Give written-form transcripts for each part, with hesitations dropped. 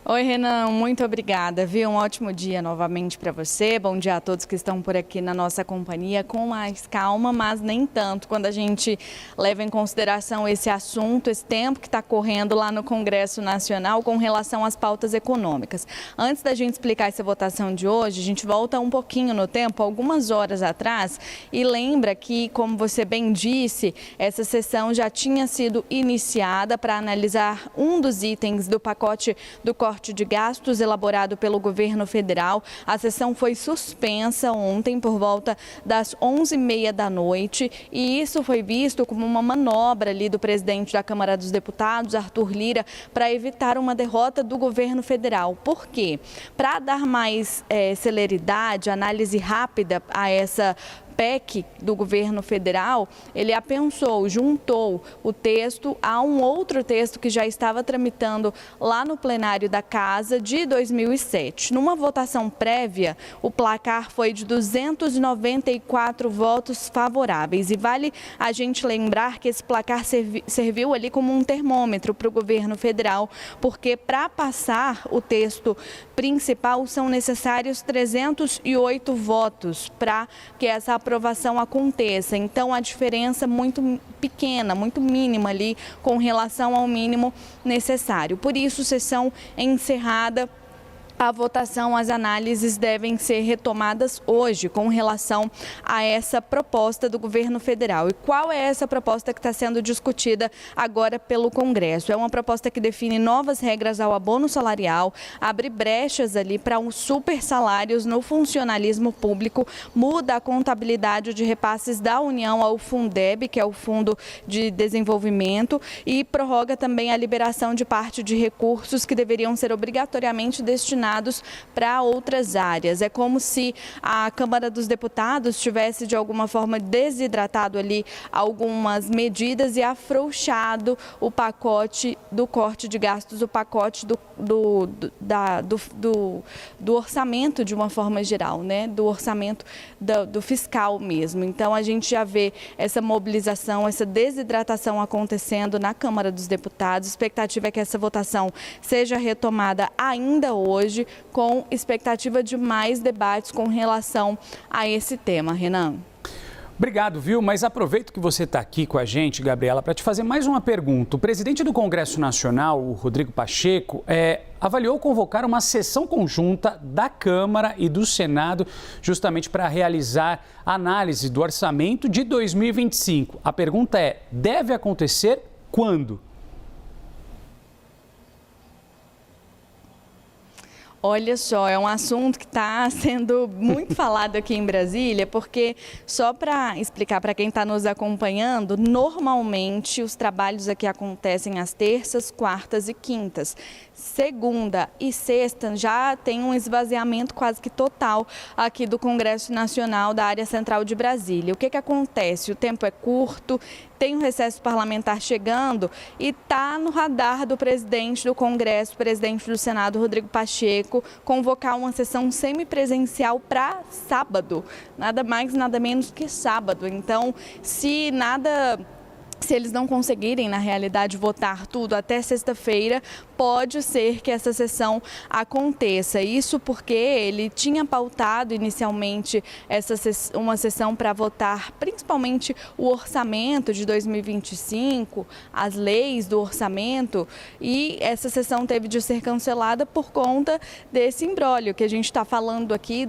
Oi, Renan, muito obrigada, viu? Um ótimo dia novamente para você. Bom dia a todos que estão por aqui na nossa companhia, com mais calma, mas nem tanto quando a gente leva em consideração esse assunto, esse tempo que está correndo lá no Congresso Nacional com relação às pautas econômicas. Antes da gente explicar essa votação de hoje, a gente volta um pouquinho no tempo, algumas horas atrás, e lembra que, como você bem disse, essa sessão já tinha sido iniciada para analisar um dos itens do pacote do corte de gastos elaborado pelo governo federal. A sessão foi suspensa ontem por volta das 11h30 da noite e isso foi visto como uma manobra ali do presidente da Câmara dos Deputados, Arthur Lira, para evitar uma derrota do governo federal. Por quê? Para dar mais celeridade, análise rápida a essa PEC do governo federal, ele apensou, juntou o texto a um outro texto que já estava tramitando lá no plenário da Casa de 2007. Numa votação prévia, o placar foi de 294 votos favoráveis. E vale a gente lembrar que esse placar serviu ali como um termômetro para o governo federal, porque para passar o texto principal são necessários 308 votos para que essa aprovação aconteça. Então, a diferença é muito pequena, muito mínima ali com relação ao mínimo necessário. Por isso, sessão encerrada. A votação, as análises devem ser retomadas hoje com relação a essa proposta do governo federal. E qual é essa proposta que está sendo discutida agora pelo Congresso? É uma proposta que define novas regras ao abono salarial, abre brechas ali para os super salários no funcionalismo público, muda a contabilidade de repasses da União ao Fundeb, que é o Fundo de Desenvolvimento, e prorroga também a liberação de parte de recursos que deveriam ser obrigatoriamente destinados para outras áreas. É como se a Câmara dos Deputados tivesse de alguma forma desidratado ali algumas medidas e afrouxado o pacote do corte de gastos, o pacote do orçamento de uma forma geral, né? Do orçamento do fiscal mesmo. Então a gente já vê essa mobilização, essa desidratação acontecendo na Câmara dos Deputados. A expectativa é que essa votação seja retomada ainda hoje, com expectativa de mais debates com relação a esse tema. Renan. Obrigado, viu? Mas aproveito que você está aqui com a gente, Gabriela, para te fazer mais uma pergunta. O presidente do Congresso Nacional, o Rodrigo Pacheco, avaliou convocar uma sessão conjunta da Câmara e do Senado justamente para realizar análise do orçamento de 2025. A pergunta é, deve acontecer quando? Olha só, é um assunto que está sendo muito falado aqui em Brasília, porque só para explicar para quem está nos acompanhando, normalmente os trabalhos aqui acontecem às terças, quartas e quintas. Segunda e sexta já tem um esvaziamento quase que total aqui do Congresso Nacional da área central de Brasília. O que acontece? O tempo é curto, tem um recesso parlamentar chegando e está no radar do presidente do Congresso, presidente do Senado, Rodrigo Pacheco, convocar uma sessão semipresencial para sábado, nada mais, nada menos que sábado. Então, se eles não conseguirem, na realidade, votar tudo até sexta-feira, pode ser que essa sessão aconteça. Isso porque ele tinha pautado inicialmente uma sessão para votar principalmente o orçamento de 2025, as leis do orçamento, e essa sessão teve de ser cancelada por conta desse imbróglio que a gente está falando aqui,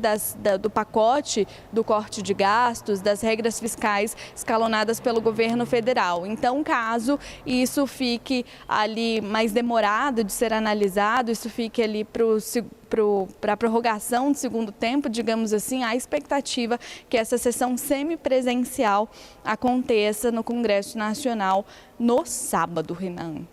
do pacote do corte de gastos, das regras fiscais escalonadas pelo governo federal. Então, caso isso fique ali mais demorado de ser analisado, isso fique ali para a prorrogação do segundo tempo, digamos assim, a expectativa que essa sessão semipresencial aconteça no Congresso Nacional no sábado, Renan.